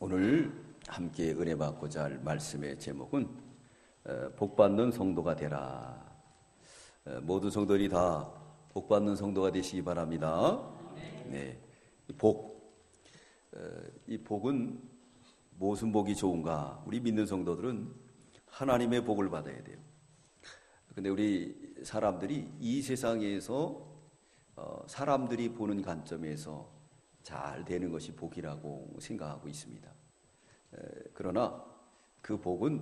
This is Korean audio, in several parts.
오늘 함께 은혜 받고자 할 말씀의 제목은 복받는 성도가 되라. 모든 성도들이 다 복받는 성도가 되시기 바랍니다. 네, 이 복은 무슨 복이 좋은가? 우리 믿는 성도들은 하나님의 복을 받아야 돼요. 근데 우리 사람들이 이 세상에서 사람들이 보는 관점에서 잘 되는 것이 복이라고 생각하고 있습니다. 그러나 그 복은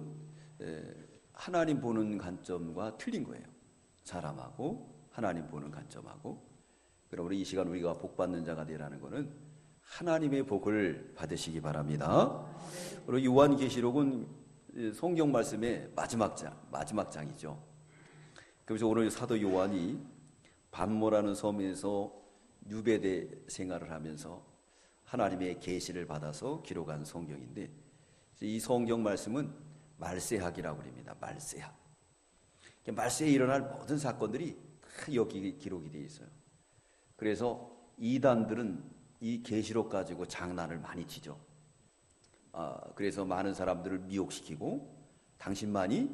하나님 보는 관점과 틀린 거예요. 사람하고 하나님 보는 관점하고. 그럼 우리 이 시간 우리가 복받는 자가 되라는 것은 하나님의 복을 받으시기 바랍니다. 그리고 요한계시록은 성경 말씀의 마지막 장이죠. 그래서 오늘 사도 요한이 반모라는 섬에서 유배대 생활을 하면서 하나님의 계시를 받아서 기록한 성경인데, 이 성경 말씀은 말세학이라고 합니다. 말세학. 말세에 일어날 모든 사건들이 다 여기 기록이 되어 있어요. 그래서 이단들은 이 계시록 가지고 장난을 많이 치죠. 그래서 많은 사람들을 미혹시키고 당신만이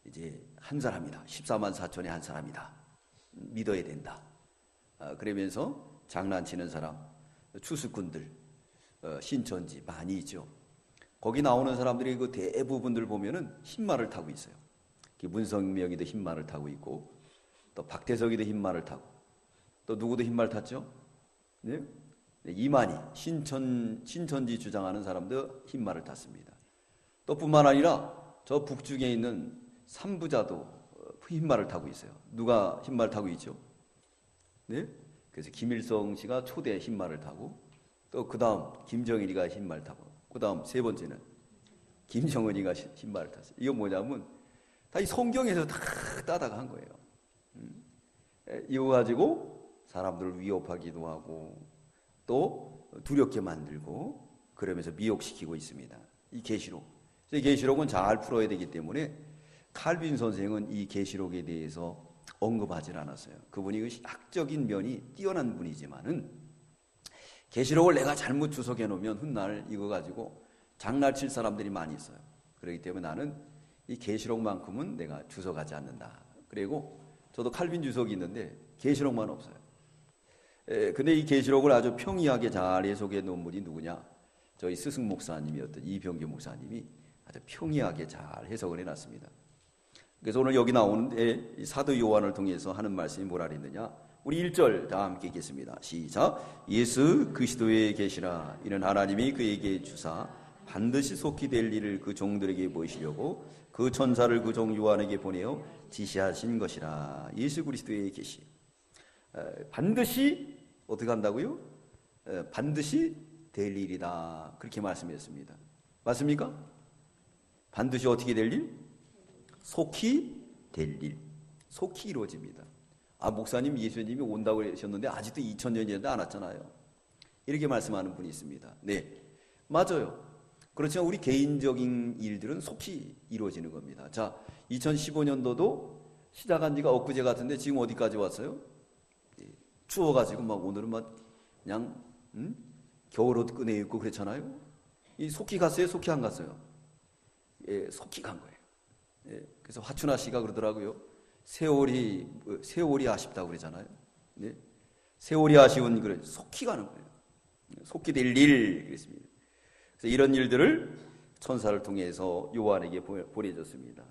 이제 한 사람이다. 14만 4천의 한 사람이다. 믿어야 된다. 그러면서 장난치는 사람, 추수꾼들, 신천지 많이 있죠. 거기 나오는 사람들이 그 대부분들 보면은 흰말을 타고 있어요. 문성명이도 흰말을 타고 있고, 또 박태석이도 흰말을 타고, 또 누구도 흰말 탔죠? 네? 이만희, 신천지 주장하는 사람도 흰말을 탔습니다. 또 뿐만 아니라 저 북중에 있는 삼부자도 흰말을 타고 있어요. 누가 흰말 타고 있죠? 네? 그래서 김일성 씨가 초대 흰말을 타고, 또 그 다음 김정일이가 흰말 타고, 그 다음 세 번째는 김정은이가 흰말을 탔어요. 이거 뭐냐면 다 이 성경에서 다 따다가 한 거예요. 이거 가지고 사람들을 위협하기도 하고 또 두렵게 만들고 그러면서 미혹시키고 있습니다. 이 계시록. 이 계시록은 잘 풀어야 되기 때문에 칼빈 선생은 이 계시록에 대해서 언급하지 않았어요. 그분이 그 학적인 면이 뛰어난 분이지만은 계시록을 내가 잘못 주석해 놓으면 훗날 이거 가지고 장난칠 사람들이 많이 있어요. 그렇기 때문에 나는 이 계시록만큼은 내가 주석하지 않는다. 그리고 저도 칼빈 주석이 있는데 계시록만 없어요. 근데 이 계시록을 아주 평이하게 잘 해석해 놓은 분이 누구냐? 저희 스승 목사님이었던 이병규 목사님이 아주 평이하게 잘 해석을 해놨습니다. 그래서 오늘 여기 나오는데 사도 요한을 통해서 하는 말씀이 뭐라 그랬느냐? 우리 1절 다 함께 읽겠습니다. 시작. 예수 그리스도에 계시라. 이는 하나님이 그에게 주사 반드시 속히 될 일을 그 종들에게 보이시려고 그 천사를 그 종 요한에게 보내어 지시하신 것이라. 예수 그리스도에 계시. 반드시 어떻게 한다고요? 반드시 될 일이다. 그렇게 말씀했습니다. 맞습니까? 반드시 어떻게 될 일? 속히 될 일. 속히 이루어집니다. 목사님 예수님이 온다고 하셨는데 아직도 2000년이 안 왔잖아요. 이렇게 말씀하는 분이 있습니다. 네, 맞아요. 그렇지만 우리 개인적인 일들은 속히 이루어지는 겁니다. 자, 2015년도도 시작한 지가 엊그제 같은데 지금 어디까지 왔어요? 추워가지고 막 오늘은 막 그냥 겨울옷 꺼내 입고 그랬잖아요. 이 속히 갔어요? 속히 안 갔어요? 예, 속히 간 거예요. 예, 그래서 화춘아 씨가 그러더라고요. 세월이 아쉽다고 그러잖아요. 네? 세월이 아쉬운 그런 속히 가는 거예요. 속히 될 일 그랬습니다. 그래서 이런 일들을 천사를 통해서 요한에게 보내줬습니다.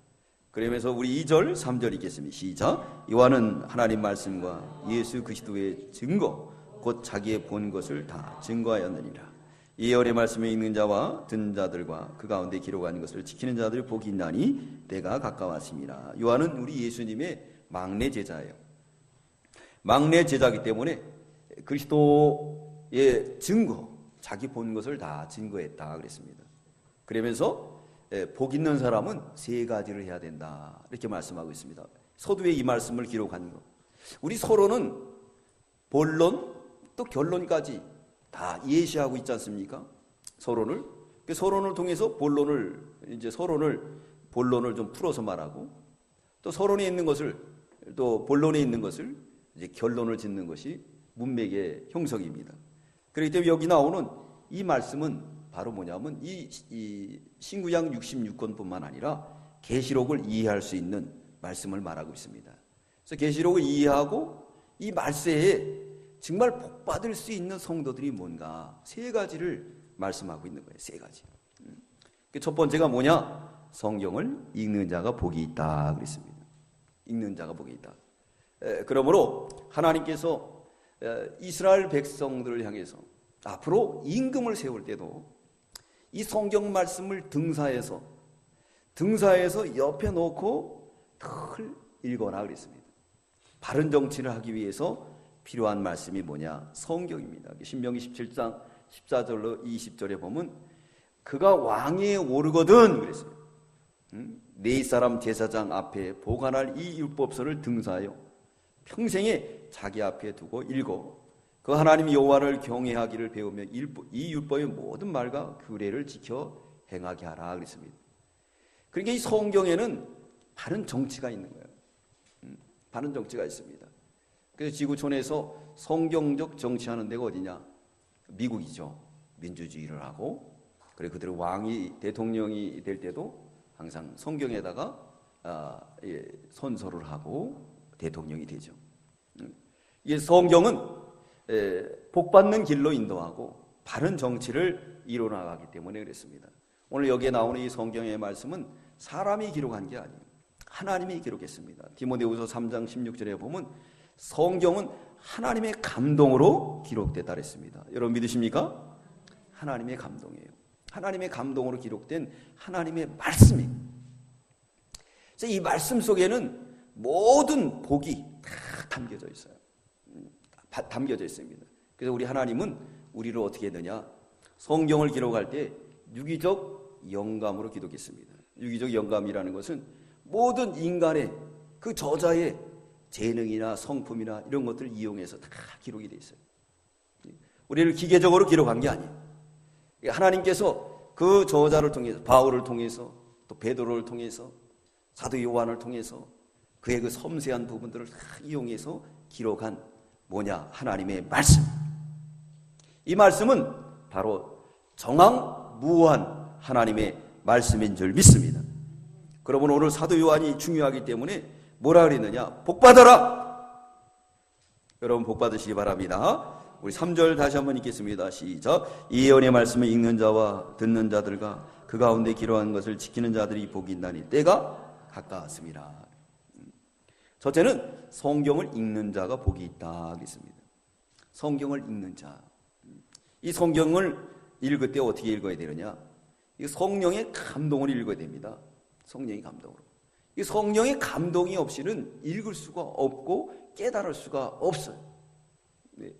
그러면서 우리 2절, 3절 읽겠습니다. 시작. 요한은 하나님 말씀과 예수 그리스도의 증거, 곧 자기의 본 것을 다 증거하였느니라. 예언의 말씀에 읽는 자와 듣는 자들과 그 가운데 기록한 것을 지키는 자들이 복이 있나니 때가 가까웠습니다. 요한은 우리 예수님의 막내 제자예요. 막내 제자이기 때문에 그리스도의 증거, 자기 본 것을 다 증거했다 그랬습니다. 그러면서 복 있는 사람은 세 가지를 해야 된다 이렇게 말씀하고 있습니다. 서두에 이 말씀을 기록한 것. 우리 서로는 본론 또 결론까지 다 예시하고 있지 않습니까? 서론을. 그 서론을 통해서 본론을 좀 풀어서 말하고, 또 서론에 있는 것을, 또 본론에 있는 것을 이제 결론을 짓는 것이 문맥의 형성입니다. 그렇기 때문에 여기 나오는 이 말씀은 바로 뭐냐면 이 신구약 66권뿐만 아니라 계시록을 이해할 수 있는 말씀을 말하고 있습니다. 그래서 계시록을 이해하고 이 말세에 정말 복받을 수 있는 성도들이 뭔가 세 가지를 말씀하고 있는 거예요. 세 가지. 첫 번째가 뭐냐? 성경을 읽는 자가 복이 있다 그랬습니다. 읽는 자가 복이 있다. 그러므로 하나님께서 이스라엘 백성들을 향해서 앞으로 임금을 세울 때도 이 성경 말씀을 등사해서 옆에 놓고 늘 읽어라 그랬습니다. 바른 정치를 하기 위해서 필요한 말씀이 뭐냐? 성경입니다. 신명기 17장 14절로 20절에 보면 그가 왕위에 오르거든 그랬어요. 네 사람 제사장 앞에 보관할 이 율법서를 등사하여 평생에 자기 앞에 두고 읽어 그 하나님 여호와를 경외하기를 배우며 이 율법의 모든 말과 규례를 지켜 행하게 하라 그랬습니다. 그러니까 이 성경에는 바른 정치가 있는 거예요. 바른 정치가 있습니다. 그래서 지구촌에서 성경적 정치하는 데가 어디냐? 미국이죠. 민주주의를 하고 그리고 그들은 왕이 대통령이 될 때도 항상 성경에다가 선서를 하고 대통령이 되죠. 이 성경은 복받는 길로 인도하고 바른 정치를 이뤄나가기 때문에 그랬습니다. 오늘 여기에 나오는 이 성경의 말씀은 사람이 기록한 게 아니에요. 하나님이 기록했습니다. 디모데후서 3장 16절에 보면 성경은 하나님의 감동으로 기록됐다 그랬습니다. 여러분 믿으십니까? 하나님의 감동이에요. 하나님의 감동으로 기록된 하나님의 말씀이. 그래서 이 말씀 속에는 모든 복이 다 담겨져 있어요. 담겨져 있습니다. 그래서 우리 하나님은 우리를 어떻게 했느냐? 성경을 기록할 때 유기적 영감으로 기록했습니다. 유기적 영감이라는 것은 모든 인간의 그 저자의 재능이나 성품이나 이런 것들을 이용해서 다 기록이 되어 있어요. 우리를 기계적으로 기록한 게 아니에요. 하나님께서 그 저자를 통해서 바울을 통해서 또 베드로를 통해서 사도 요한을 통해서 그의 그 섬세한 부분들을 다 이용해서 기록한 뭐냐? 하나님의 말씀. 이 말씀은 바로 정황무한 하나님의 말씀인 줄 믿습니다. 그러면 오늘 사도 요한이 중요하기 때문에 뭐라 그랬느냐? 복받아라! 여러분 복받으시기 바랍니다. 우리 3절 다시 한번 읽겠습니다. 시작. 이 예언의 말씀을 읽는 자와 듣는 자들과 그 가운데 기록한 것을 지키는 자들이 복이 있나니 때가 가까웠습니다. 첫째는 성경을 읽는 자가 복이 있다 그랬습니다. 성경을 읽는 자. 이 성경을 읽을 때 어떻게 읽어야 되느냐? 이 성령의 감동을 읽어야 됩니다. 성령의 감동으로. 이 성령의 감동이 없이는 읽을 수가 없고 깨달을 수가 없어요. 네.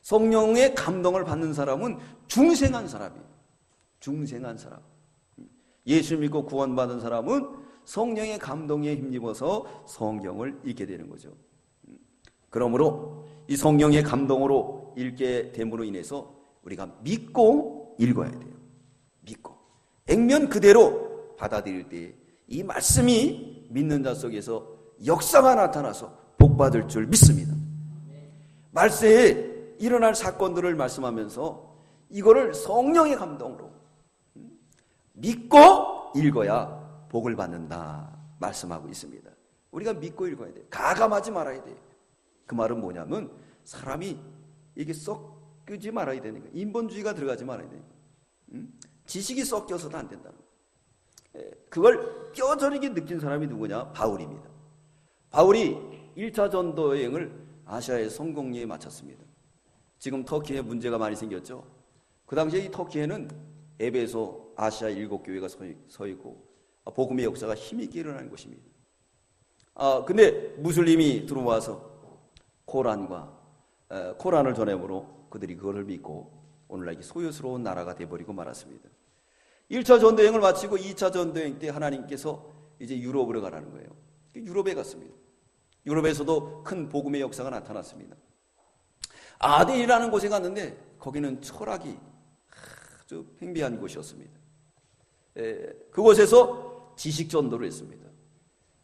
성령의 감동을 받는 사람은 중생한 사람이에요. 중생한 사람. 예수 믿고 구원받은 사람은 성령의 감동에 힘입어서 성경을 읽게 되는 거죠. 그러므로 이 성령의 감동으로 읽게 됨으로 인해서 우리가 믿고 읽어야 돼요. 믿고. 액면 그대로 받아들일 때 이 말씀이 믿는 자 속에서 역사가 나타나서 복받을 줄 믿습니다. 말세에 일어날 사건들을 말씀하면서 이거를 성령의 감동으로 믿고 읽어야 복을 받는다 말씀하고 있습니다. 우리가 믿고 읽어야 돼요. 가감하지 말아야 돼요. 그 말은 뭐냐면 사람이 이게 섞이지 말아야 되는 거예요. 인본주의가 들어가지 말아야 되는 거예요. 지식이 섞여서도 안 된다는 거예요. 그걸 뼈저리게 느낀 사람이 누구냐? 바울입니다. 바울이 1차 전도 여행을 아시아의 성공리에 마쳤습니다. 지금 터키에 문제가 많이 생겼죠. 그 당시에 이 터키에는 에베소 아시아 7교회가 서 있고 복음의 역사가 힘있게 일어나는 곳입니다. 근데 무슬림이 들어와서 코란을 전함으로 그들이 그것을 믿고 오늘날 소유스러운 나라가 되어버리고 말았습니다. 1차 전도여행을 마치고 2차 전도여행 때 하나님께서 이제 유럽으로 가라는 거예요. 유럽에 갔습니다. 유럽에서도 큰 복음의 역사가 나타났습니다. 아덴이라는 곳에 갔는데 거기는 철학이 아주 팽배한 곳이었습니다. 그곳에서 지식 전도를 했습니다.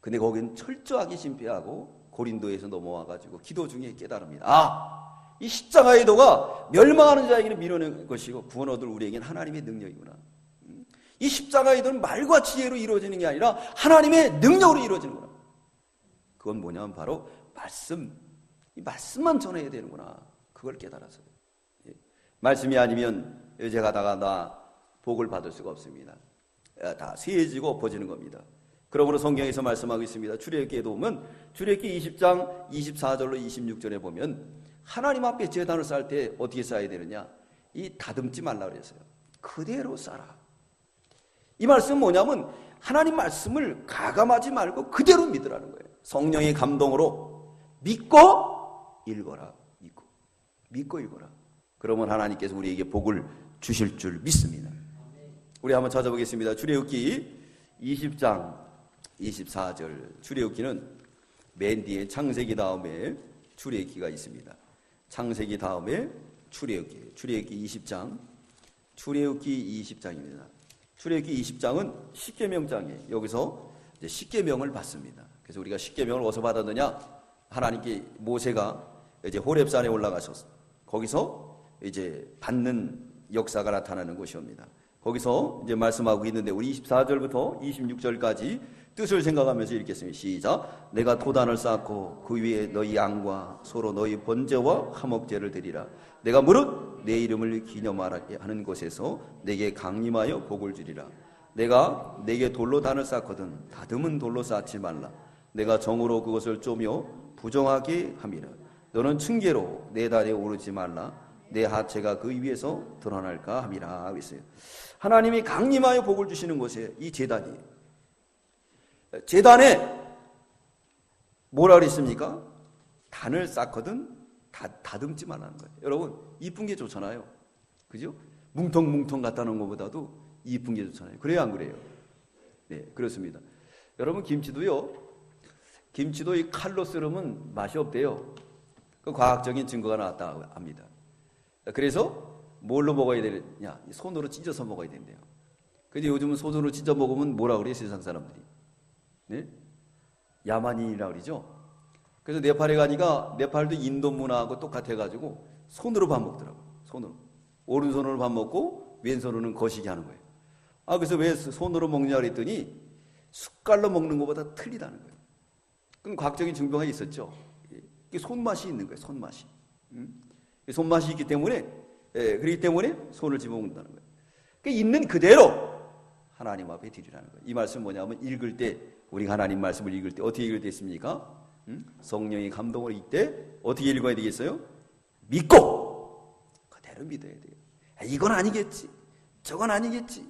근데 거기는 철저하게 심폐하고 고린도에서 넘어와가지고 기도 중에 깨달습니다. 이 십자가의 도가 멸망하는 자에게는 밀어낸 것이고 구원 얻을 우리에게는 하나님의 능력이구나. 이 십자가의 도는 말과 지혜로 이루어지는 게 아니라 하나님의 능력으로 이루어지는구나. 그건 뭐냐면 바로 말씀. 이 말씀만 전해야 되는구나. 그걸 깨달았어요. 말씀이 아니면 제가 다가 복을 받을 수가 없습니다. 다 쇠해지고 엎어지는 겁니다. 그러므로 성경에서 말씀하고 있습니다. 출애굽기에 보면 출애굽기 20장 24절로 26절에 보면 하나님 앞에 제단을 쌓을 때 어떻게 쌓아야 되느냐? 이 다듬지 말라 그랬어요. 그대로 쌓아. 이 말씀은 뭐냐면 하나님 말씀을 가감하지 말고 그대로 믿으라는 거예요. 성령의 감동으로 믿고 읽어라. 믿고 읽어라. 그러면 하나님께서 우리에게 복을 주실 줄 믿습니다. 우리 한번 찾아보겠습니다. 출애굽기 20장 24절. 출애굽기는 맨 뒤에 창세기 다음에 출애굽기가 있습니다. 창세기 다음에 출애굽기 20장. 출애굽기 20장입니다. 출애굽기 20장은 십계명장이에요. 여기서 이제 십계명을 받습니다. 그래서 우리가 십계명을 어디서 받았느냐? 하나님께 모세가 이제 호렙산에 올라가셔서 거기서 이제 받는 역사가 나타나는 곳이옵니다. 거기서 이제 말씀하고 있는데 우리 24절부터 26절까지 뜻을 생각하면서 읽겠습니다. 시작. 내가 도단을 쌓고 그 위에 너희 양과 소로 너희 번제와 화목제를 드리라. 내가 무릇 내 이름을 기념하게 하는 곳에서 내게 강림하여 복을 주리라. 내가 내게 돌로 단을 쌓거든 다듬은 돌로 쌓지 말라. 내가 정으로 그것을 쪼며 부정하게 함이라. 너는 층계로 내 단에 오르지 말라. 내 하체가 그 위에서 드러날까 함이라 하고 있어요. 하나님이 강림하여 복을 주시는 곳에 이 제단이에요. 제단에 뭐라 그랬습니까? 단을 쌓거든 다듬지 말라는 거예요. 여러분 이쁜 게 좋잖아요. 그죠? 뭉텅뭉텅 갖다 놓은 것보다도 이쁜 게 좋잖아요. 그래요 안 그래요? 네, 그렇습니다. 여러분 김치도요. 김치도 이 칼로 썰으면 맛이 없대요. 그 과학적인 증거가 나왔다고 합니다. 그래서 뭘로 먹어야 되느냐? 손으로 찢어서 먹어야 된대요. 근데 요즘은 손으로 찢어 먹으면 뭐라 그래요? 세상 사람들이. 네? 야만인이라고 그러죠. 그래서 네팔에 가니까 네팔도 인도 문화하고 똑같아가지고 손으로 밥 먹더라고요. 손으로. 오른손으로 밥 먹고 왼손으로는 거시기 하는 거예요. 그래서 왜 손으로 먹냐 그랬더니 숟갈로 먹는 것보다 틀리다는 거예요. 그건 과학적인 증거가 있었죠. 이게 손맛이 있는 거예요. 손맛이. 손맛이 있기 때문에 그렇기 때문에 손을 집어먹는다는 거예요. 그러니까 있는 그대로 하나님 앞에 드리라는 거예요. 이 말씀 뭐냐면 읽을 때 우리가 하나님 말씀을 읽을 때 어떻게 읽을 때 있습니까? 성령의 감동으로 이때 어떻게 읽어야 되겠어요? 믿고 그대로 믿어야 돼요. 이건 아니겠지. 저건 아니겠지.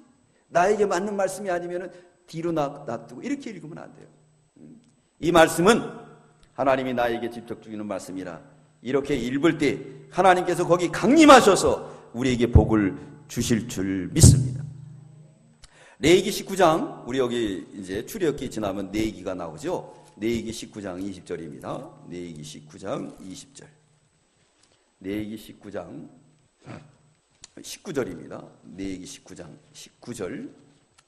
나에게 맞는 말씀이 아니면 뒤로 놔두고 이렇게 읽으면 안 돼요. 이 말씀은 하나님이 나에게 직접 주시는 말씀이라 이렇게 읽을 때 하나님께서 거기 강림하셔서 우리에게 복을 주실 줄 믿습니다. 레위기 19장, 우리 여기 이제 출애굽기 지나면 레위기가 나오죠. 레위기 19장 20절입니다. 레위기 19장 20절. 레위기 19장 19절입니다. 레위기 19장 19절.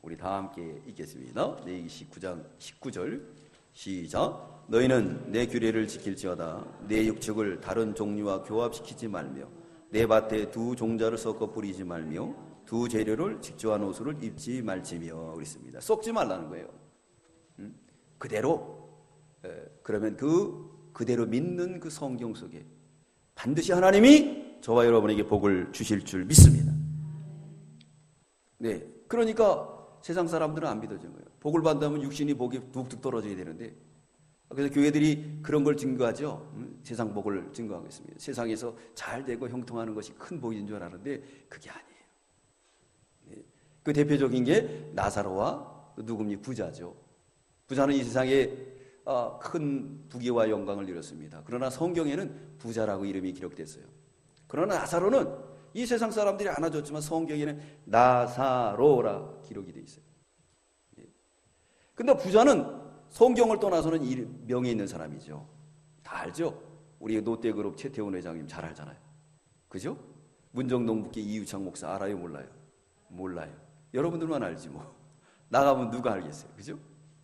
우리 다 함께 읽겠습니다. 레위기 19장 19절. 시작. 너희는 내 규례를 지킬지어다. 내 육축을 다른 종류와 교합시키지 말며 내 밭에 두 종자를 섞어 뿌리지 말며 두 재료를 직조한 옷을 입지 말지며 그랬습니다. 섞지 말라는 거예요. 그대로 그러면 그대로 믿는 그 성경 속에 반드시 하나님이 저와 여러분에게 복을 주실 줄 믿습니다. 네, 그러니까 세상 사람들은 안 믿어지는 거예요. 복을 받다면 육신이 복이 뚝뚝 떨어져야 되는데 그래서 교회들이 그런 걸 증거하죠. 세상 복을 증거하고 있습니다. 세상에서 잘 되고 형통하는 것이 큰 복인 줄 알았는데 그게 아니에요. 네. 그 대표적인 게 나사로와 누굽니까? 부자죠. 부자는 이 세상에 큰 부귀와 영광을 이뤘습니다. 그러나 성경에는 부자라고 이름이 기록됐어요. 그러나 나사로는 이 세상 사람들이 안아줬지만 성경에는 나사로라 기록이 돼 있어요. 근데 부자는 성경을 떠나서는 명예 있는 사람이죠. 다 알죠? 우리 롯데그룹 최태원 회장님 잘 알잖아요. 그죠? 문정동 북계 이유창 목사 알아요? 몰라요? 몰라요. 여러분들만 알지 뭐. 나가면 누가 알겠어요? 그죠?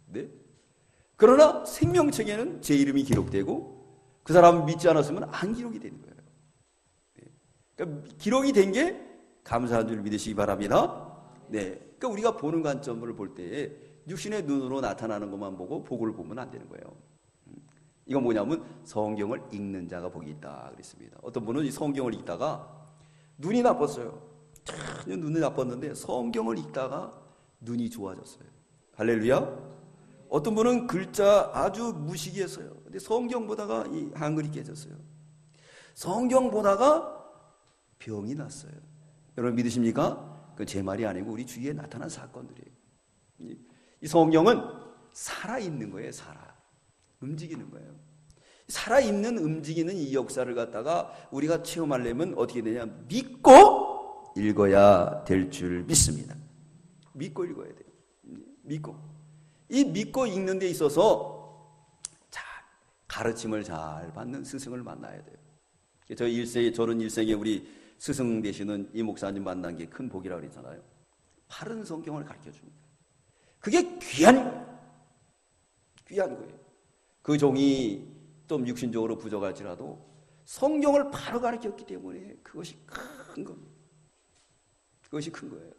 네? 그러나 생명책에는 제 이름이 기록되고 그 사람을 믿지 않았으면 안 기록이 되는 거예요. 그러니까 기록이 된 게 감사한 줄 믿으시기 바랍니다. 네. 그러니까 우리가 보는 관점을 볼 때에 육신의 눈으로 나타나는 것만 보고 복을 보면 안 되는 거예요. 이건 뭐냐면 성경을 읽는 자가 복이 있다 그랬습니다. 어떤 분은 이 성경을 읽다가 눈이 나빴어요. 전혀 눈이 나빴는데 성경을 읽다가 눈이 좋아졌어요. 할렐루야. 어떤 분은 글자 아주 무식했어요. 근데 성경 보다가 이 한글이 깨졌어요. 성경 보다가 병이 났어요. 여러분 믿으십니까? 그 제 말이 아니고 우리 주위에 나타난 사건들이에요. 이 성경은 살아있는 거예요. 움직이는 거예요. 살아있는 움직이는 이 역사를 갖다가 우리가 체험하려면 어떻게 되냐? 믿고 읽어야 될 줄 믿습니다. 믿고 읽어야 돼요. 믿고 읽는 데 있어서 가르침을 잘 받는 스승을 만나야 돼요. 저는 일생에 우리 스승 되시는 이 목사님 만난 게 큰 복이라고 그랬잖아요. 바른 성경을 가르쳐 줍니다. 그게 귀한 거예요. 그 종이 좀 육신적으로 부족할지라도 성경을 바로 가르쳤기 때문에 그것이 큰 겁니다. 그것이 큰 거예요.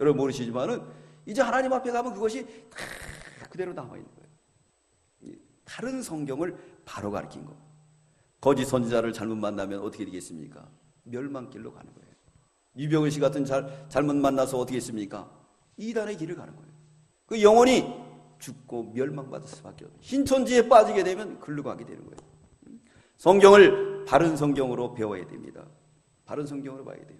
여러분 모르시지만은 이제 하나님 앞에 가면 그것이 다 그대로 남아있는 거예요. 바른 성경을 바로 가르친 거. 거짓 선지자를 잘못 만나면 어떻게 되겠습니까? 멸망길로 가는 거예요. 유병은 씨 같은 잘못 만나서 어떻게 했습니까? 이단의 길을 가는 거예요. 그 영혼이 죽고 멸망받을 수밖에 없어요. 흰천지에 빠지게 되면 글로 가게 되는 거예요. 성경을 바른 성경으로 배워야 됩니다. 바른 성경으로 봐야 돼요.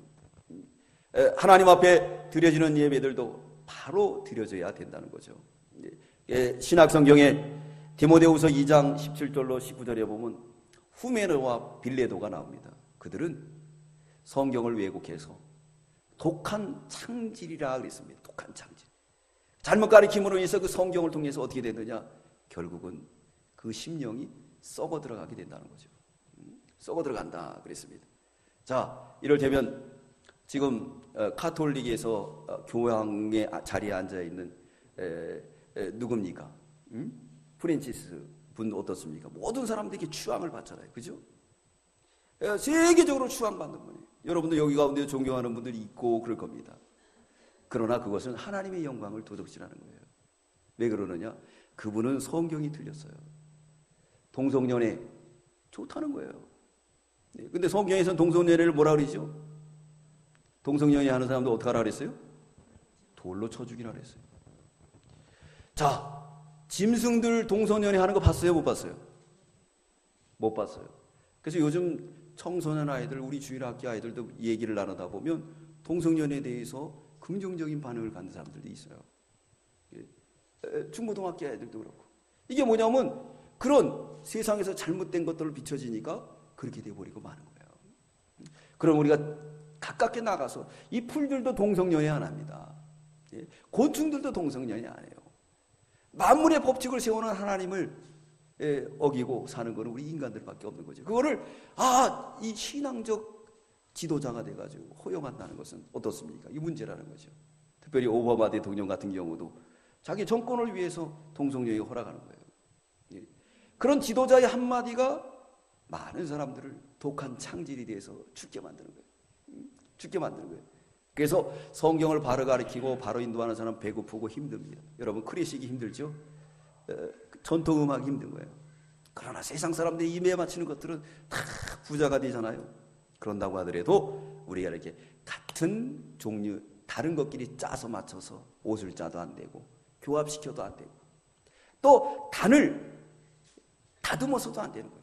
하나님 앞에 드려지는 예배들도 바로 드려져야 된다는 거죠. 신약성경에 디모데후서 2장 17절로 19절에 보면 후메네와 빌레도가 나옵니다. 그들은 성경을 왜곡해서 독한 창질이라 그랬습니다. 독한 창질. 잘못 가르침으로 인해서 그 성경을 통해서 어떻게 되느냐? 결국은 그 심령이 썩어 들어가게 된다는 거죠. 썩어 들어간다 그랬습니다. 자, 이를테면 지금 카톨릭에서 교황의 자리에 앉아있는 누굽니까? 프란치스 분 어떻습니까? 모든 사람들에게 추앙을 받잖아요. 그죠? 세계적으로 추앙받는 분이에요. 여러분도 여기 가운데 존경하는 분들이 있고 그럴 겁니다. 그러나 그것은 하나님의 영광을 도둑질하는 거예요. 왜 그러느냐? 그분은 성경이 틀렸어요. 동성연애 좋다는 거예요. 근데 성경에서는 동성연애를 뭐라 그러죠? 동성연애 하는 사람도 어떻게 하라 그랬어요? 돌로 쳐 죽이라 그랬어요. 자, 짐승들 동성연애 하는 거 봤어요? 못 봤어요? 못 봤어요. 그래서 요즘 청소년 아이들, 우리 주일학교 아이들도 얘기를 나누다 보면 동성연애에 대해서 긍정적인 반응을 갖는 사람들도 있어요. 중고등학교 아이들도 그렇고. 이게 뭐냐면 그런 세상에서 잘못된 것들을 비춰지니까 그렇게 돼버리고 마는 거예요. 그럼 우리가 가깝게 나가서 이 풀들도 동성연애 안 합니다. 곤충들도 동성연애 안 해요. 만물의 법칙을 세우는 하나님을 어기고 사는 것은 우리 인간들밖에 없는 거죠. 그거를 이 신앙적 지도자가 돼가지고 허용한다는 것은 어떻습니까? 이 문제라는 거죠. 특별히 오바마 대통령 같은 경우도 자기 정권을 위해서 동성연애 허락하는 거예요. 그런 지도자의 한마디가 많은 사람들을 독한 창질이 돼서 죽게 만드는 거예요. 죽게 만드는 거예요. 그래서 성경을 바로 가르치고 바로 인도하는 사람 배고프고 힘듭니다. 여러분 클래식이 힘들죠? 전통음악이 힘든 거예요. 그러나 세상 사람들이 입에 맞추는 것들은 다 부자가 되잖아요. 그런다고 하더라도 우리가 이렇게 같은 종류 다른 것끼리 짜서 맞춰서 옷을 짜도 안 되고 교합시켜도 안 되고 또 단을 다듬어서도 안 되는 거예요.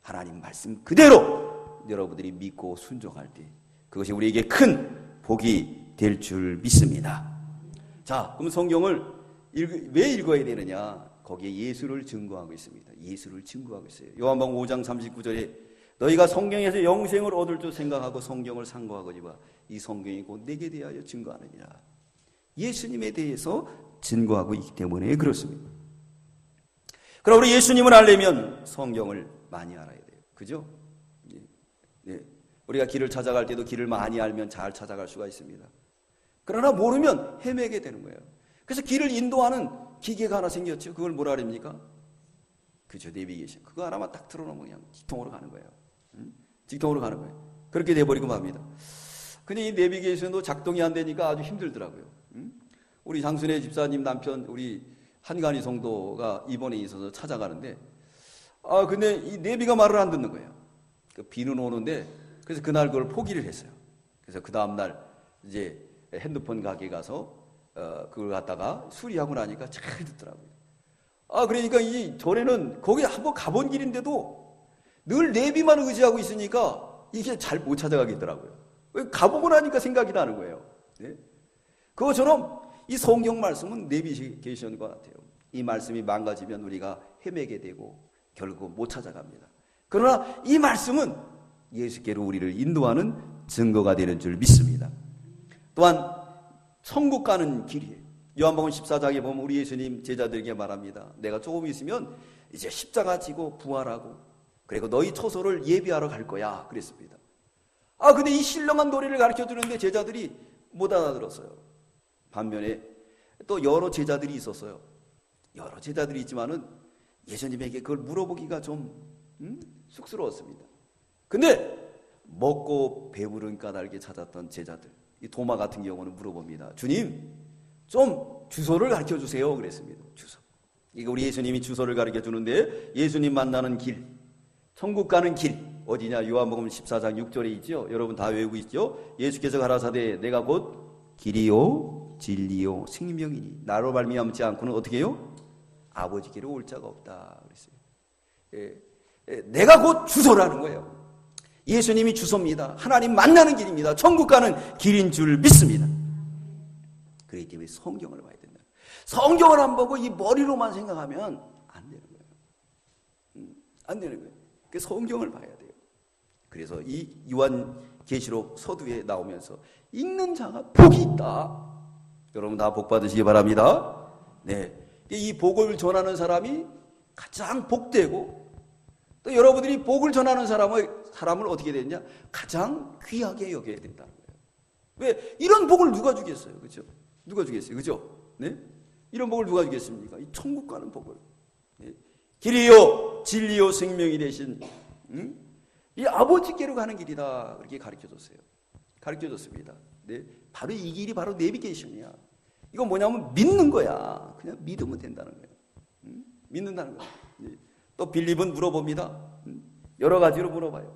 하나님 말씀 그대로 여러분들이 믿고 순종할 때 그것이 우리에게 큰 복이 될 줄 믿습니다. 자, 그럼 성경을 왜 읽어야 되느냐? 거기에 예수를 증거하고 있습니다. 예수를 증거하고 있어요. 요한복음 5장 39절에 너희가 성경에서 영생을 얻을 줄 생각하고 성경을 상고하거니와 이 성경이 곧 내게 대하여 증거하느니라. 예수님에 대해서 증거하고 있기 때문에 그렇습니다. 그럼 우리 예수님을 알려면 성경을 많이 알아야 돼요. 그죠? 네. 우리가 길을 찾아갈 때도 길을 많이 알면 잘 찾아갈 수가 있습니다. 그러나 모르면 헤매게 되는 거예요. 그래서 길을 인도하는 기계가 하나 생겼죠. 그걸 뭐라 그럽니까? 그죠, 내비게이션. 그거 하나만 딱 틀어놓으면 그냥 직통으로 가는 거예요. 직통으로 가는 거예요. 그렇게 돼버리고 맙니다. 근데 이 내비게이션도 작동이 안 되니까 아주 힘들더라고요. 우리 장순애 집사님 남편 우리 한간희 성도가 입원에 있어서 찾아가는데 근데 이 내비가 말을 안 듣는 거예요. 비는 오는데 그래서 그날 그걸 포기를 했어요. 그래서 그 다음날 이제 핸드폰 가게 가서 그걸 갖다가 수리하고 나니까 잘 듣더라고요. 그러니까 이 전에는 거기 한번 가본 길인데도 늘 내비만 의지하고 있으니까 이게 잘 못 찾아가겠더라고요. 가보고 나니까 생각이 나는 거예요. 네? 그것처럼 이 성경 말씀은 내비게이션과 같아요. 이 말씀이 망가지면 우리가 헤매게 되고 결국 못 찾아갑니다. 그러나 이 말씀은 예수께로 우리를 인도하는 증거가 되는 줄 믿습니다. 또한 천국 가는 길이에요. 요한복음 14장에 보면 우리 예수님 제자들에게 말합니다. 내가 조금 있으면 이제 십자가 지고 부활하고 그리고 너희 처소를 예비하러 갈 거야 그랬습니다. 근데 이 신령한 도리를 가르쳐 주는데 제자들이 못 알아들었어요. 반면에 또 여러 제자들이 있었어요. 여러 제자들이 있지만은 예수님에게 그걸 물어보기가 좀 쑥스러웠습니다. 근데 먹고 배부른 까닭에 찾았던 제자들, 이 도마 같은 경우는 물어봅니다. 주님, 좀 주소를 가르쳐 주세요 그랬습니다. 주소. 이거 우리 예수님이 주소를 가르쳐 주는데 예수님 만나는 길, 천국 가는 길 어디냐? 요한복음 14장 6절에 있죠. 여러분 다 외우고 있죠. 예수께서 가라사대 내가 곧 길이요 진리요 생명이니 나로 말미암지 않고는 어떻게 해요? 아버지께로 올 자가 없다 그랬어요. 내가 곧 주소라는 거예요. 예수님이 주소입니다. 하나님 만나는 길입니다. 천국 가는 길인 줄 믿습니다. 그렇기 때문에 성경을 봐야 된다. 성경을 안 보고 이 머리로만 생각하면 안 되는 거예요. 안 되는 거예요. 그 성경을 봐야 돼요. 그래서 이 요한계시록 서두에 나오면서 읽는 자가 복이 있다. 여러분 다 복 받으시기 바랍니다. 네, 이 복을 전하는 사람이 가장 복되고 또 여러분들이 복을 전하는 사람을 어떻게 되느냐? 가장 귀하게 여겨야 된다는 거예요. 왜? 이런 복을 누가 주겠어요? 그죠? 누가 주겠어요? 그죠? 네? 이런 복을 누가 주겠습니까? 이 천국 가는 복을. 네? 길이요, 진리요, 생명이 되신, 이 아버지께로 가는 길이다. 그렇게 가르쳐 줬어요. 가르쳐 줬습니다. 네? 바로 이 길이 바로 내비게이션이야. 이건 뭐냐면 믿는 거야. 그냥 믿으면 된다는 거예요. 믿는다는 거예요. 네? 또 빌립은 물어봅니다. 여러 가지로 물어봐요.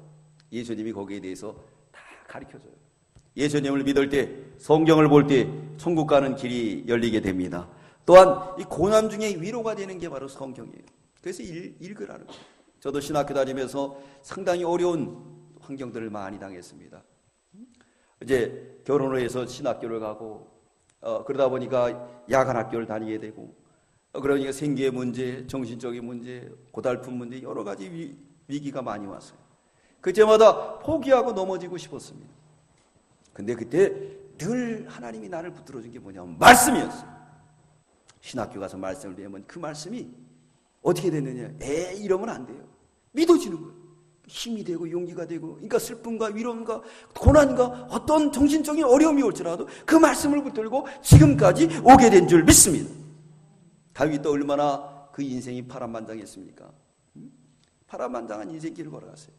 예수님이 거기에 대해서 다 가르쳐줘요. 예수님을 믿을 때, 성경을 볼 때 천국 가는 길이 열리게 됩니다. 또한 이 고난 중에 위로가 되는 게 바로 성경이에요. 그래서 읽으라는 거예요. 저도 신학교 다니면서 상당히 어려운 환경들을 많이 당했습니다. 이제 결혼을 해서 신학교를 가고 그러다 보니까 야간 학교를 다니게 되고 그러니까 생계의 문제, 정신적인 문제, 고달픈 문제 여러 가지 위기가 많이 왔어요. 그때마다 포기하고 넘어지고 싶었습니다. 근데 그때 늘 하나님이 나를 붙들어준 게 뭐냐면 말씀이었어요. 신학교 가서 말씀을 배우면 그 말씀이 어떻게 됐느냐? 이러면 안 돼요. 믿어지는 거예요. 힘이 되고 용기가 되고 그러니까 슬픔과 위로움과 고난과 어떤 정신적인 어려움이 올지라도 그 말씀을 붙들고 지금까지 오게 된 줄 믿습니다. 다윗도 얼마나 그 인생이 파란만장했습니까? 파란만장한 인생길을 걸어갔어요.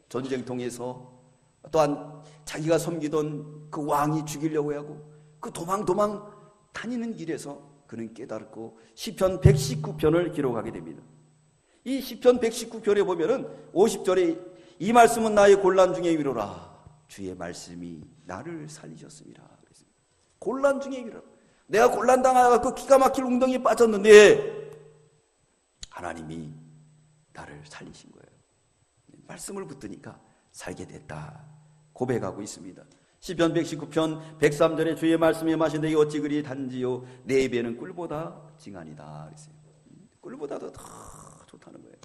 전쟁통에서 또한 자기가 섬기던 그 왕이 죽이려고 하고 그 도망 다니는 길에서 그는 깨달고 시편 119편을 기록하게 됩니다. 이 시편 119편에 보면은 50절에 이 말씀은 나의 곤란 중에 위로라. 주의 말씀이 나를 살리셨습니다. 곤란 중에 위로라. 내가 곤란 당하고 기가 막힐 웅덩이에 빠졌는데 하나님이 나를 살리신 거예요. 말씀을 붙드니까 살게 됐다. 고백하고 있습니다. 시편 119편 103절에 주의 말씀에 마신 내게 어찌 그리 단지요 내 입에는 꿀보다 징하니다. 그랬어요. 꿀보다도 더 좋다는 거예요.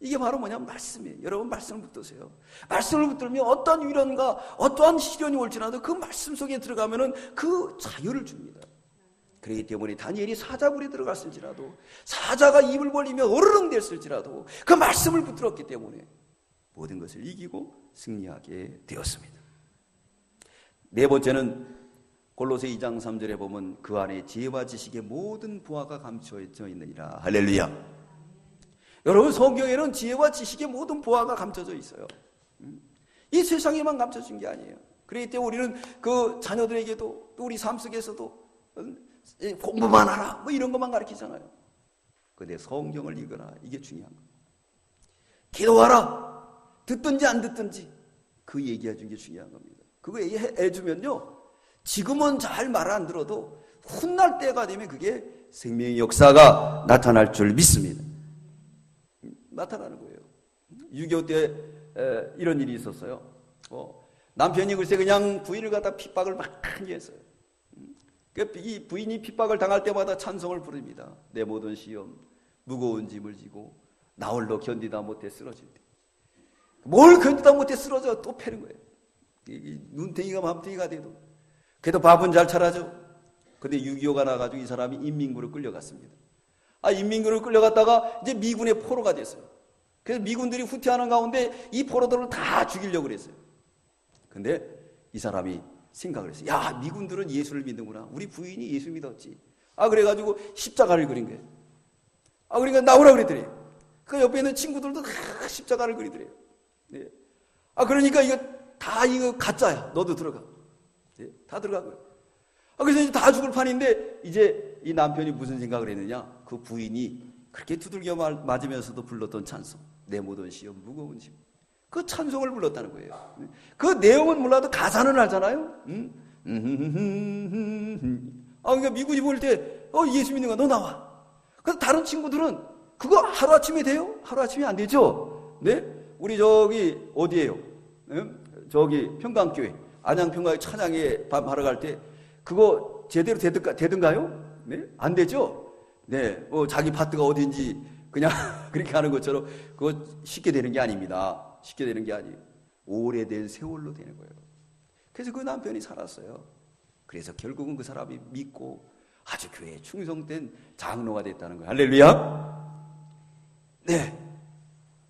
이게 바로 뭐냐면 말씀이에요. 여러분 말씀을 붙드세요. 말씀을 붙들면 어떤 위련과 어떠한 시련이 올지라도 그 말씀 속에 들어가면은 그 자유를 줍니다. 그렇기 때문에 다니엘이 사자굴에 들어갔을지라도 사자가 입을 벌리며 어르렁 됐을지라도 그 말씀을 붙들었기 때문에 모든 것을 이기고 승리하게 되었습니다. 네 번째는 골로새 2장 3절에 보면 그 안에 지혜와 지식의 모든 부하가 감춰져 있느니라. 할렐루야. 여러분 성경에는 지혜와 지식의 모든 부하가 감춰져 있어요. 이 세상에만 감춰진 게 아니에요. 그렇기 때문에 우리는 그 자녀들에게도 또 우리 삶 속에서도 공부만 하라 뭐 이런 것만 가르치잖아요. 근데 성경을 읽어라, 이게 중요한 거예요. 기도하라, 듣든지 안 듣든지 그 얘기해 준 게 중요한 겁니다. 그거 얘기해 주면요, 지금은 잘 말 안 들어도 훗날 때가 되면 그게 생명의 역사가 나타날 줄 믿습니다. 나타나는 거예요. 6.25 때 이런 일이 있었어요. 남편이 글쎄 그냥 부인을 갖다 핍박을 많이 했어요. 이 부인이 핍박을 당할 때마다 찬송을 부릅니다. 내 모든 시험 무거운 짐을 지고 나 홀로 견디다 못해 쓰러질 때, 뭘 견디다 못해 쓰러져 또 패는 거예요. 눈탱이가 맘탱이가 돼도. 그래도 밥은 잘 차려줘. 근데 6.25가 나가지고 이 사람이 인민군으로 끌려갔습니다. 인민군으로 끌려갔다가 이제 미군의 포로가 됐어요. 그래서 미군들이 후퇴하는 가운데 이 포로들을 다 죽이려고 그랬어요. 근데 이 사람이 생각을 했어요. 야, 미군들은 예수를 믿는구나. 우리 부인이 예수 믿었지. 그래가지고 십자가를 그린 거예요. 그러니까 나오라 그랬더래요. 그 옆에 있는 친구들도 다 십자가를 그리더래요. 네. 그러니까 이거 다 이거 가짜야. 너도 들어가. 네. 다 들어가고요. 그래서 이제 다 죽을 판인데 이제 이 남편이 무슨 생각을 했느냐? 그 부인이 그렇게 두들겨 맞으면서도 불렀던 찬송, 내 모든 시험 무거운 짐, 그 찬송을 불렀다는 거예요. 그 내용은 몰라도 가사는 알잖아요. 그러니까 미군이 볼 때 예수 믿는 거 너 나와. 그래서 다른 친구들은 그거 하루아침에 돼요? 하루아침에 안 되죠. 네? 우리 저기 어디예요? 저기 평강교회, 안양평강교회 찬양에 바로 갈 때 그거 제대로 되든가요? 네? 안 되죠? 네. 자기 파트가 어딘지 그냥 그렇게 하는 것처럼 그거 쉽게 되는 게 아닙니다. 쉽게 되는 게 아니에요. 오래된 세월로 되는 거예요. 그래서 그 남편이 살았어요. 그래서 결국은 그 사람이 믿고 아주 교회에 충성된 장로가 됐다는 거예요. 할렐루야. 네.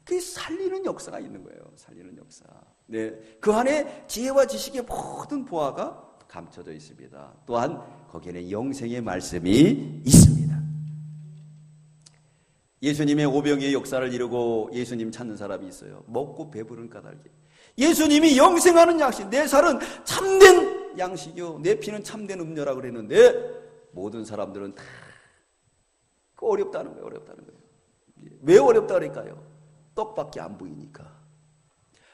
그게 살리는 역사가 있는 거예요. 살리는 역사. 네. 그 안에 지혜와 지식의 모든 보화가 감춰져 있습니다. 또한 거기에는 영생의 말씀이 있습니다. 예수님의 오병이의 역사를 이루고 예수님 찾는 사람이 있어요. 먹고 배부른 까닭에. 예수님이 영생하는 양식, 내 살은 참된 양식이요, 내 피는 참된 음료라고 그랬는데 모든 사람들은 다 어렵다는 거예요. 어렵다는 거예요. 왜 어렵다 그럴까요? 떡밖에 안 보이니까.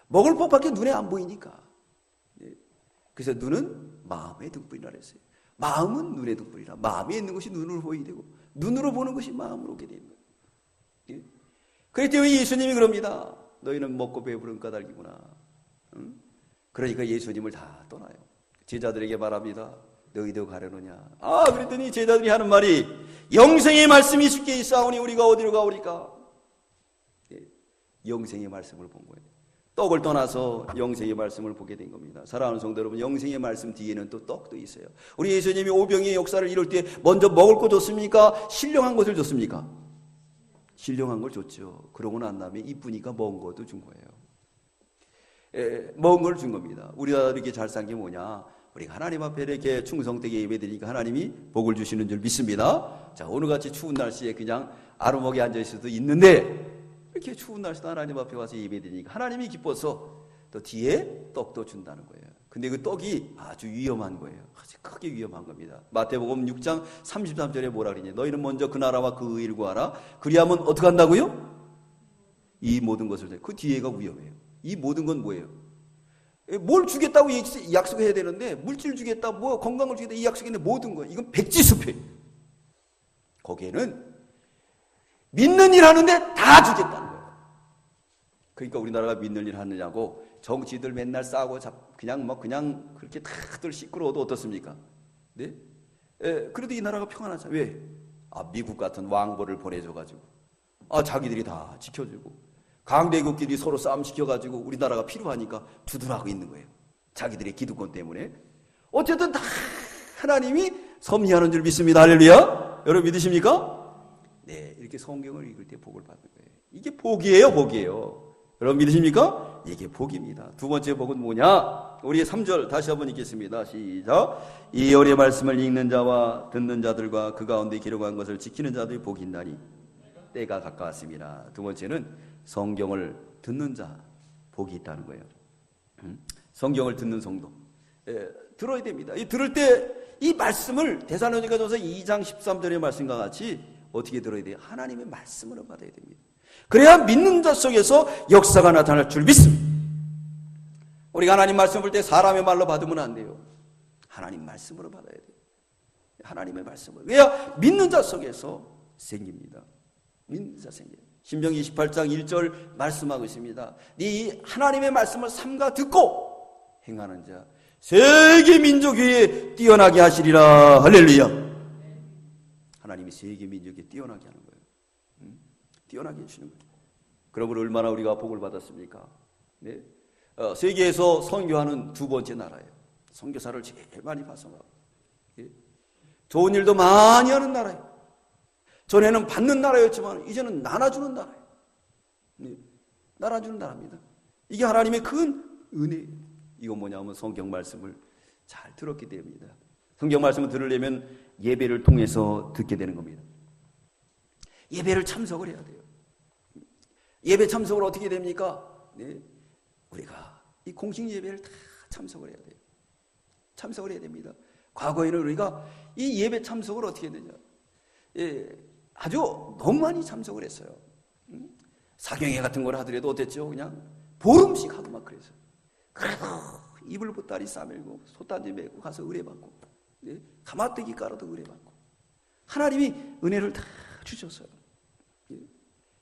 먹을 법밖에 눈에 안 보이니까. 그래서 눈은 마음의 등불이라 그랬어요. 마음은 눈의 등불이라. 마음에 있는 것이 눈으로 보이게 되고 눈으로 보는 것이 마음으로 오게 되는 거예요. 그렇기 때문에 예수님이 그럽니다. 너희는 먹고 배부른 까닭이구나. 그러니까 예수님을 다 떠나요. 제자들에게 말합니다. 너희도 가려느냐. 그랬더니 제자들이 하는 말이 영생의 말씀이 쉽게 있사오니 우리가 어디로 가오리까. 영생의 말씀을 본 거예요. 떡을 떠나서 영생의 말씀을 보게 된 겁니다. 사랑하는 성도 여러분, 영생의 말씀 뒤에는 또 떡도 있어요. 우리 예수님이 오병이의 역사를 이룰 때 먼저 먹을 거 줬습니까? 신령한 것을 줬습니까? 신령한 걸 줬죠. 그러고 난 다음에 이쁘니까 먹은 것도 준 거예요. 먹은 걸 준 겁니다. 우리가 이렇게 잘 산 게 뭐냐? 우리가 하나님 앞에 이렇게 충성되게 예배드리니까 하나님이 복을 주시는 줄 믿습니다. 자, 오늘같이 추운 날씨에 그냥 아루목에 앉아 있을 수도 있는데 이렇게 추운 날씨도 하나님 앞에 와서 예배드리니까 하나님이 기뻐서 또 뒤에 떡도 준다는 거예요. 근데 그 떡이 아주 위험한 거예요. 아주 크게 위험한 겁니다. 마태복음 6장 33절에 뭐라 그러냐? 너희는 먼저 그 나라와 그 의를 구하라. 그리하면 어떻게 한다고요? 이 모든 것을. 그 뒤에가 위험해요. 이 모든 건 뭐예요? 뭘 주겠다고 약속해야 되는데, 물질 주겠다, 뭐 건강을 주겠다 이 약속인데 모든 거 이건 백지수표예요. 거기에는 믿는 일 하는데 다 주겠다는 거예요. 그러니까 우리나라가 믿는 일 하느냐고 정치들 맨날 싸고 그냥 그렇게 다들 시끄러워도 어떻습니까? 네? 그래도 이 나라가 평안하잖아요. 왜? 미국 같은 왕보를 보내줘가지고 자기들이 다 지켜주고 강대국끼리 서로 싸움 시켜가지고 우리나라가 필요하니까 두드러하고 있는 거예요. 자기들의 기득권 때문에. 어쨌든 다 하나님이 섭리하는 줄 믿습니다. 할렐루야. 여러분 믿으십니까? 네, 이렇게 성경을 읽을 때 복을 받는 거예요. 이게 복이에요, 복이에요. 여러분 믿으십니까? 이게 복입니다. 두 번째 복은 뭐냐? 우리 3절 다시 한번 읽겠습니다. 시작. 이 열의 말씀을 읽는 자와 듣는 자들과 그 가운데 기록한 것을 지키는 자들이 복이 있나니 때가 가까웠습니다. 두 번째는 성경을 듣는 자 복이 있다는 거예요. 성경을 듣는 성도, 들어야 됩니다. 이 들을 때 이 말씀을 데살로니가전서 2장 13절의 말씀과 같이 어떻게 들어야 돼요? 하나님의 말씀으로 받아야 됩니다. 그래야 믿는 자 속에서 역사가 나타날 줄 믿습니다. 우리가 하나님 말씀 볼 때 사람의 말로 받으면 안 돼요. 하나님 말씀으로 받아야 돼요. 하나님의 말씀을. 그래야 믿는 자 속에서 생깁니다. 믿는 자 생겨요. 신명기 28장 1절 말씀하고 있습니다. 네 하나님의 말씀을 삼가 듣고 행하는 자 세계 민족 위에 뛰어나게 하시리라. 할렐루야. 하나님이 세계 민족에 뛰어나게 하는 거예요. 뛰어나게 해주시는 거예요. 그러므로 얼마나 우리가 복을 받았습니까? 네? 세계에서 선교하는 두 번째 나라예요. 선교사를 제일 많이 파송하고, 좋은 일도 많이 하는 나라예요. 전에는 받는 나라였지만 이제는 나눠주는 나라예요. 나눠주는 나라입니다. 이게 하나님의 큰 은혜예요. 이건 뭐냐면 성경 말씀을 잘 들었기 때문입니다. 성경 말씀을 들으려면 예배를 통해서 듣게 되는 겁니다. 예배를 참석을 해야 돼요. 예배 참석을 어떻게 됩니까? 네. 우리가 이 공식 예배를 다 참석을 해야 돼요. 참석을 해야 됩니다. 과거에는 우리가 이 예배 참석을 어떻게 했느냐? 아주 너무 많이 참석을 했어요. 사경회 같은 걸 하더라도 어땠죠? 그냥 보름씩 하고 막 그랬어요. 그래도 이불 보따리 싸매고 솥단지 메고 가서 의뢰받고, 가마뜨기 깔아도 의뢰받고, 하나님이 은혜를 다 주셨어요.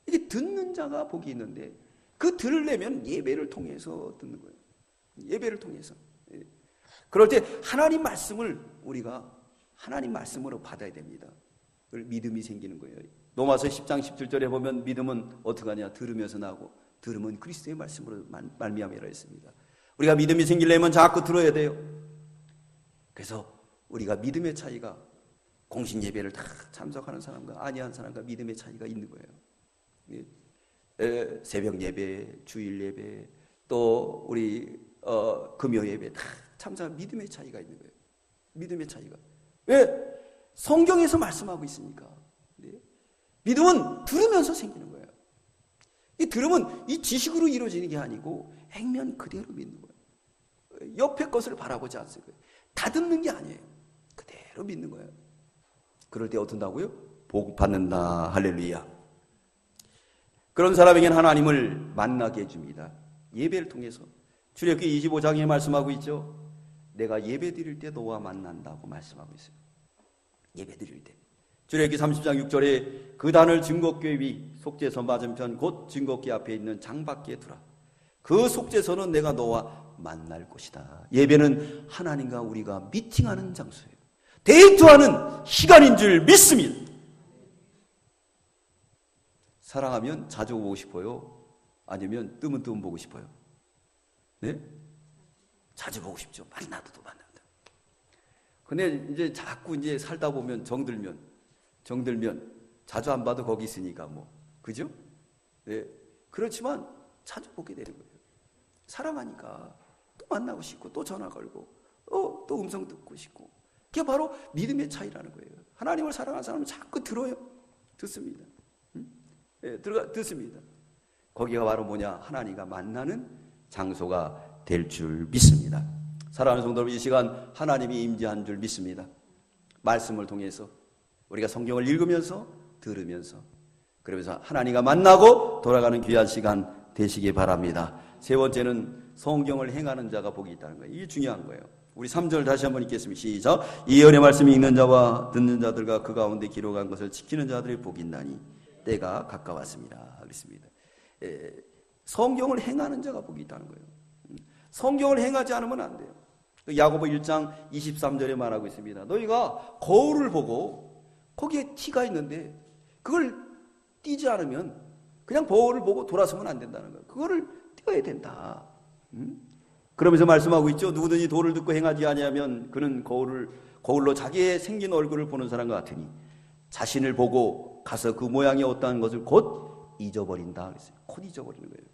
이게 듣는 자가 복이 있는데 그 들으려면 예배를 통해서 듣는 거예요. 예배를 통해서. 그럴 때 하나님 말씀을 우리가 하나님 말씀으로 받아야 됩니다. 믿음이 생기는 거예요. 로마서 10장 17절에 보면 믿음은 어떻게 하냐? 들으면서 나고 들으면 그리스도의 말씀으로 말미암이라 했습니다. 우리가 믿음이 생기려면 자꾸 들어야 돼요. 그래서 우리가 믿음의 차이가 공식 예배를 다 참석하는 사람과 아니한 사람과 믿음의 차이가 있는 거예요. 새벽 예배, 주일 예배, 또 우리 금요 예배 다 참석한 믿음의 차이가 있는 거예요. 믿음의 차이가. 왜? 성경에서 말씀하고 있으니까. 믿음은 들으면서 생기는 거예요. 이 들으면 이 지식으로 이루어지는 게 아니고 액면 그대로 믿는 거예요. 옆에 것을 바라보지 않습니다. 다듬는 게 아니에요. 그대로 믿는 거예요. 그럴 때 어떤다고요? 복 받는다. 할렐루야. 그런 사람에게는 하나님을 만나게 해줍니다. 예배를 통해서. 출애굽기 25장에 말씀하고 있죠. 내가 예배 드릴 때 너와 만난다고 말씀하고 있어요. 예배 드릴 때. 출애굽기 30장 6절에 그 단을 증거궤 위 속죄서 맞은편 곧 증거궤 앞에 있는 장밖에 두라. 그 속죄서는 내가 너와 만날 곳이다. 예배는 하나님과 우리가 미팅하는 장소예요. 데이트하는 시간인 줄 믿습니다. 사랑하면 자주 보고 싶어요? 아니면 뜨문뜨문 보고 싶어요? 네? 자주 보고 싶죠. 만나도 만난다. 근데 이제 자꾸 이제 살다 보면 정들면 자주 안 봐도 거기 있으니까 뭐. 그죠? 네. 그렇지만 자주 보게 되는 거예요. 사랑하니까 또 만나고 싶고 또 전화 걸고 또 음성 듣고 싶고. 그게 바로 믿음의 차이라는 거예요. 하나님을 사랑하는 사람은 자꾸 들어요. 듣습니다. 듣습니다. 거기가 바로 뭐냐? 하나님과 만나는 장소가 될 줄 믿습니다. 사랑하는 성도 여러분, 이 시간 하나님이 임재한 줄 믿습니다. 말씀을 통해서 우리가 성경을 읽으면서 들으면서 그러면서 하나님과 만나고 돌아가는 귀한 시간 되시기 바랍니다. 세 번째는 성경을 행하는 자가 복이 있다는 거예요. 이게 중요한 거예요. 우리 3절 다시 한번 읽겠습니다. 시작. 이 예언의 말씀이 읽는 자와 듣는 자들과 그 가운데 기록한 것을 지키는 자들의 복이 있나니 때가 가까웠습니다. 그렇습니다. 성경을 행하는 자가 복이 있다는 거예요. 성경을 행하지 않으면 안 돼요. 야고보 1장 23절에 말하고 있습니다. 너희가 거울을 보고 거기에 티가 있는데 그걸 띄지 않으면 그냥 거울을 보고 돌아서면 안 된다는 거예요. 그거를 띄어야 된다. 그러면서 말씀하고 있죠. 누구든지 도를 듣고 행하지 아니하면 그는 거울로 자기의 생긴 얼굴을 보는 사람과 같으니 자신을 보고 가서 그 모양이 어떠한 것을 곧 잊어버린다. 그랬어요. 곧 잊어버리는 거예요.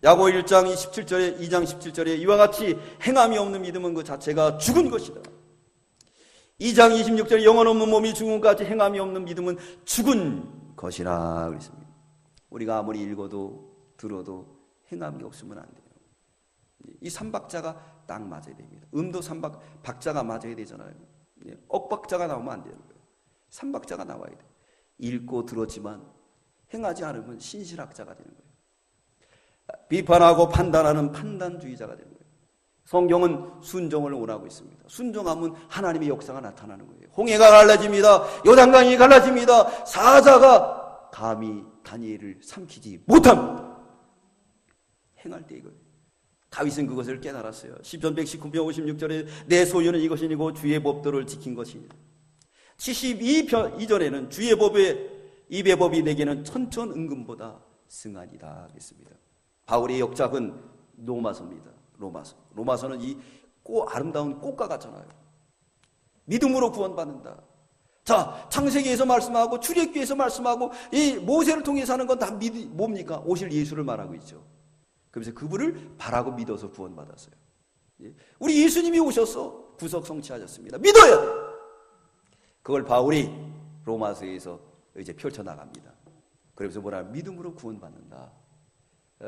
야고보 1장 17절에 2장 17절에 이와 같이 행함이 없는 믿음은 그 자체가 죽은 것이다. 2장 26절에 영혼 없는 몸이 죽은 것 같이 행함이 없는 믿음은 죽은 것이라 그랬습니다. 우리가 아무리 읽어도 들어도 행함이 없으면 안 돼요. 이 삼박자가 딱 맞아야 됩니다. 음도 박자가 맞아야 되잖아요. 억박자가 나오면 안 되는 거예요. 삼박자가 나와야 돼요. 읽고 들었지만 행하지 않으면 신실학자가 되는 거예요. 비판하고 판단하는 판단주의자가 되는 거예요. 성경은 순종을 원하고 있습니다. 순종하면 하나님의 역사가 나타나는 거예요. 홍해가 갈라집니다. 요단강이 갈라집니다. 사자가 감히 다니엘을 삼키지 못합니다. 행할 때 이거예요. 다윗은 그것을 깨달았어요. 시편 119편 56절에 내 소유는 이것이니고 주의 법도를 지킨 것이니라. 72편 이전에는 주의 입의 법이 내게는 천천은금보다 승하니라 하겠습니다. 바울의 역작은 로마서입니다. 로마서는 이 아름다운 꽃과 같잖아요. 믿음으로 구원받는다. 자, 창세기에서 말씀하고 출애굽기에서 말씀하고 이 모세를 통해서 하는 건 다 뭡니까? 오실 예수를 말하고 있죠. 그래서 그분을 바라고 믿어서 구원받았어요. 우리 예수님이 오셔서 구속 성취하셨습니다. 믿어야 돼요. 그걸 바울이 로마서에서 이제 펼쳐나갑니다. 그래서 뭐라 믿음으로 구원받는다.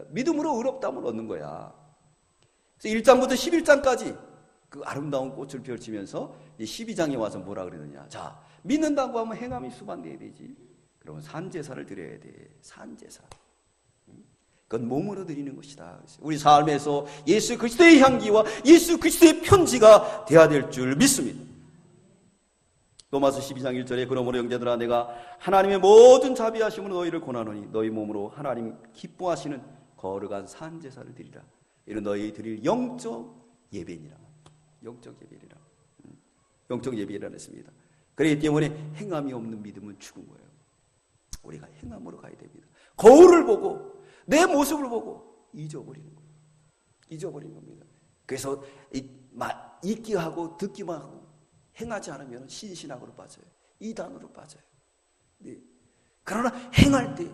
믿음으로 의롭다함을 얻는 거야. 그래서 1장부터 11장까지 그 아름다운 꽃을 펼치면서 12장에 와서 뭐라 그러느냐. 자, 믿는다고 하면 행함이 수반돼야 되지. 그러면 산제사를 드려야 돼. 산제사. 그건 몸으로 드리는 것이다. 우리 삶에서 예수 그리스도의 향기와 예수 그리스도의 편지가 되어야 될 줄 믿습니다. 로마서 12장 1절에 그러므로 형제들아 내가 하나님의 모든 자비하심으로 너희를 권하노니 너희 몸으로 하나님 기뻐하시는 거룩한 산제사를 드리라. 이는 너희 드릴 영적 예배니라. 영적 예배니라. 영적 예배라 했습니다. 그렇기 때문에 행함이 없는 믿음은 죽은 거예요. 우리가 행함으로 가야 됩니다. 거울을 보고 내 모습을 보고 잊어버리는 거예요. 잊어버리는 겁니다. 그래서 읽기만 하고 듣기만 하고 행하지 않으면 신신학으로 빠져요. 이단으로 빠져요. 네. 그러나 행할 때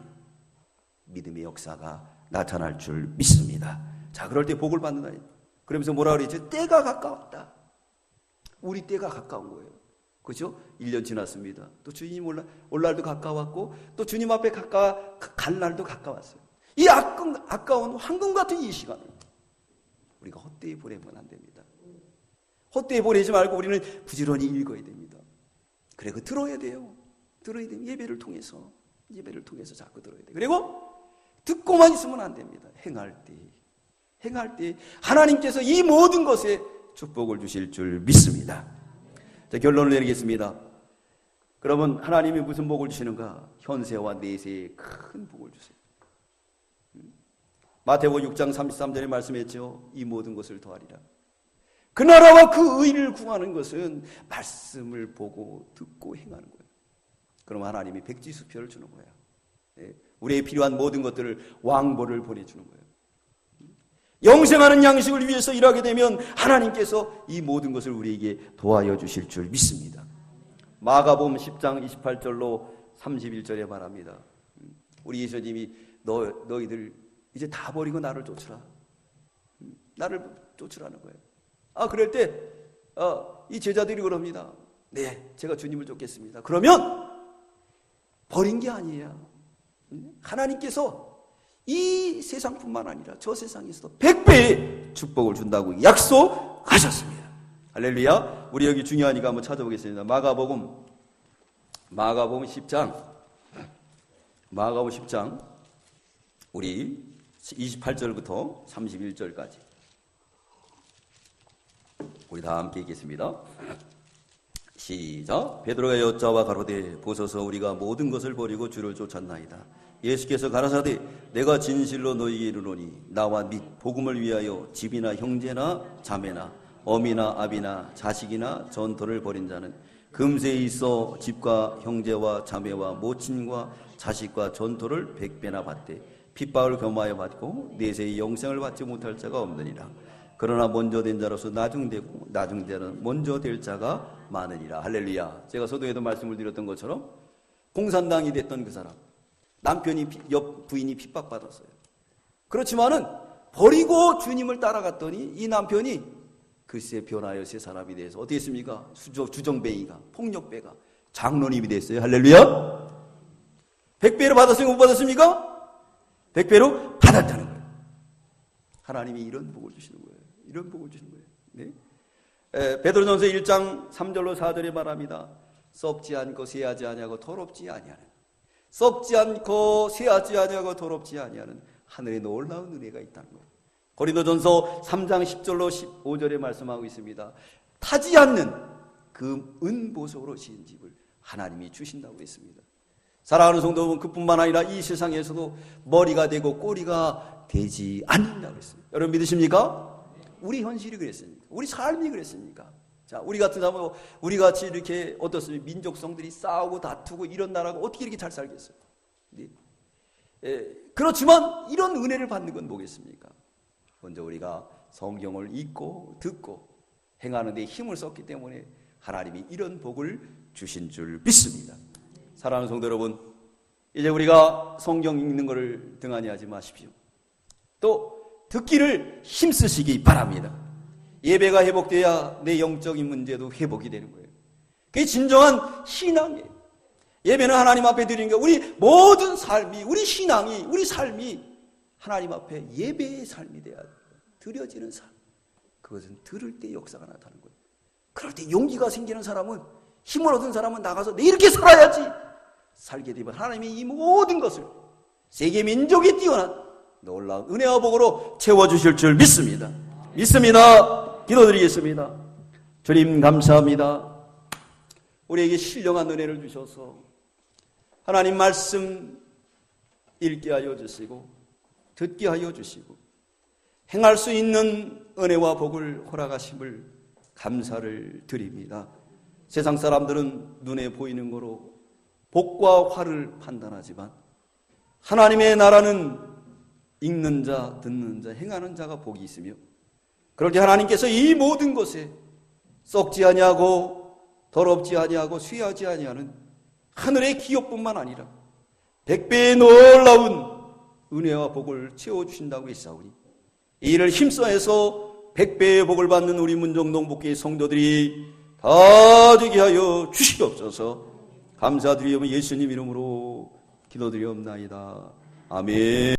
믿음의 역사가 나타날 줄 믿습니다. 자, 그럴 때 복을 받는다. 그러면서 뭐라 그랬죠? 때가 가까웠다. 우리 때가 가까운 거예요. 그죠? 1년 지났습니다. 또 주님 올 날도 가까웠고 또 주님 앞에 갈 날도 가까웠어요. 이 아까운 황금 같은 이 시간을 우리가 헛되이 보내면 안 됩니다. 헛되이 보내지 말고 우리는 부지런히 읽어야 됩니다. 그리고 들어야 돼요. 들어야 돼요. 예배를 통해서 자꾸 들어야 돼요. 그리고 듣고만 있으면 안 됩니다. 행할 때 하나님께서 이 모든 것에 축복을 주실 줄 믿습니다. 자, 결론을 내리겠습니다. 그러면 하나님이 무슨 복을 주시는가? 현세와 내세에 큰 복을 주세요. 마태복음 6장 33절에 말씀했죠. 이 모든 것을 더하리라. 그 나라와 그 의를 구하는 것은 말씀을 보고 듣고 행하는 거예요. 그럼 하나님이 백지수표를 주는 거야. 우리의 필요한 모든 것들을 왕보를 보내주는 거예요. 영생하는 양식을 위해서 일하게 되면 하나님께서 이 모든 것을 우리에게 도와여 주실 줄 믿습니다. 마가복음 10장 28절로 31절에 말합니다. 우리 예수님이 너희들 이제 다 버리고 나를 쫓으라. 나를 쫓으라는 거예요. 그럴 때 이 제자들이 그럽니다. 네, 제가 주님을 쫓겠습니다. 그러면 버린 게 아니에요. 하나님께서 이 세상뿐만 아니라 저 세상에서도 100배의 축복을 준다고 약속하셨습니다. 할렐루야. 우리 여기 중요하니까 한번 찾아보겠습니다. 마가복음 10장 우리 28절부터 31절까지 우리 다 함께 읽겠습니다. 시작. 베드로가 여짜와 가로되 보소서 우리가 모든 것을 버리고 주를 쫓았나이다. 예수께서 가라사대 내가 진실로 너희에게 이르노니 나와 및 복음을 위하여 집이나 형제나 자매나 어미나 아비나 자식이나 전토를 벌인 자는 금세에 있어 집과 형제와 자매와 모친과 자식과 전토를 100배나 받되 핍박을 겸하여 받고 내세의 영생을 받지 못할 자가 없느니라. 그러나 먼저 된 자로서 나중되고 나중되는 먼저 될 자가 많으니라. 할렐루야. 제가 서두에도 말씀을 드렸던 것처럼 공산당이 됐던 그 사람, 남편이 옆 부인이 핍박받았어요. 그렇지만은 버리고 주님을 따라갔더니 이 남편이 글쎄 변하여 새 사람이 돼서 어떻게 했습니까? 주정뱅이가 폭력배가 장로님이 됐어요. 할렐루야. 100배로 받았습니까? 못 받았습니까? 100배로 받았다는 거예요. 하나님이 이런 복을 주시는 거예요. 이런 복을 주시는 거예요. 네? 베드로전서 1장 3절로 4절에 말합니다. 썩지 않고 쇠하지 아니하고 더럽지 아니하는, 썩지 않고 쇠하지 아니하고 더럽지 아니하는 하늘의 놀라운 은혜가 있다는 거예요. 고린도전서 3장 10절로 15절에 말씀하고 있습니다. 타지 않는 그 은보석으로 지은 집을 하나님이 주신다고 했습니다. 사랑하는 성도 여러분, 그뿐만 아니라 이 세상에서도 머리가 되고 꼬리가 되지 않는다고 했어요. 여러분 믿으십니까? 우리 현실이 그랬습니까? 우리 삶이 그랬습니까? 자, 우리 같은 사람은 우리 같이 이렇게 어떻습니까? 민족성들이 싸우고 다투고 이런 나라가 어떻게 이렇게 잘 살겠어요? 네? 그렇지만 이런 은혜를 받는 건 뭐겠습니까? 먼저 우리가 성경을 읽고 듣고 행하는 데 힘을 썼기 때문에 하나님이 이런 복을 주신 줄 믿습니다. 사랑하는 성도 여러분, 이제 우리가 성경 읽는 것을 등한히 하지 마십시오. 또 듣기를 힘쓰시기 바랍니다. 예배가 회복돼야 내 영적인 문제도 회복이 되는 거예요. 그게 진정한 신앙이에요. 예배는 하나님 앞에 드리는 게 우리 모든 삶이, 우리 신앙이, 우리 삶이 하나님 앞에 예배의 삶이 돼야 돼요. 드려지는 삶. 그것은 들을 때 역사가 나타나는 거예요. 그럴 때 용기가 생기는 사람은, 힘을 얻은 사람은 나가서 내 이렇게 살아야지 살게 되면 하나님이 이 모든 것을 세계 민족이 뛰어난 놀라운 은혜와 복으로 채워주실 줄 믿습니다. 믿습니다. 기도드리겠습니다. 주님 감사합니다. 우리에게 신령한 은혜를 주셔서 하나님 말씀 읽게 하여 주시고 듣게 하여 주시고 행할 수 있는 은혜와 복을 허락하심을 감사를 드립니다. 세상 사람들은 눈에 보이는 거로 복과 화를 판단하지만 하나님의 나라는 읽는 자, 듣는 자, 행하는 자가 복이 있으며, 그럴 때 하나님께서 이 모든 것에 썩지 아니하고 더럽지 아니하고 쇠하지 아니하는 하늘의 기업뿐만 아니라 100배의 놀라운 은혜와 복을 채워주신다고 했사오니 이 일을 힘써해서 100배의 복을 받는 우리 문정동복교의 성도들이 다 되게 하여 주시옵소서. 감사드리며 예수님 이름으로 기도드리옵나이다. 아멘.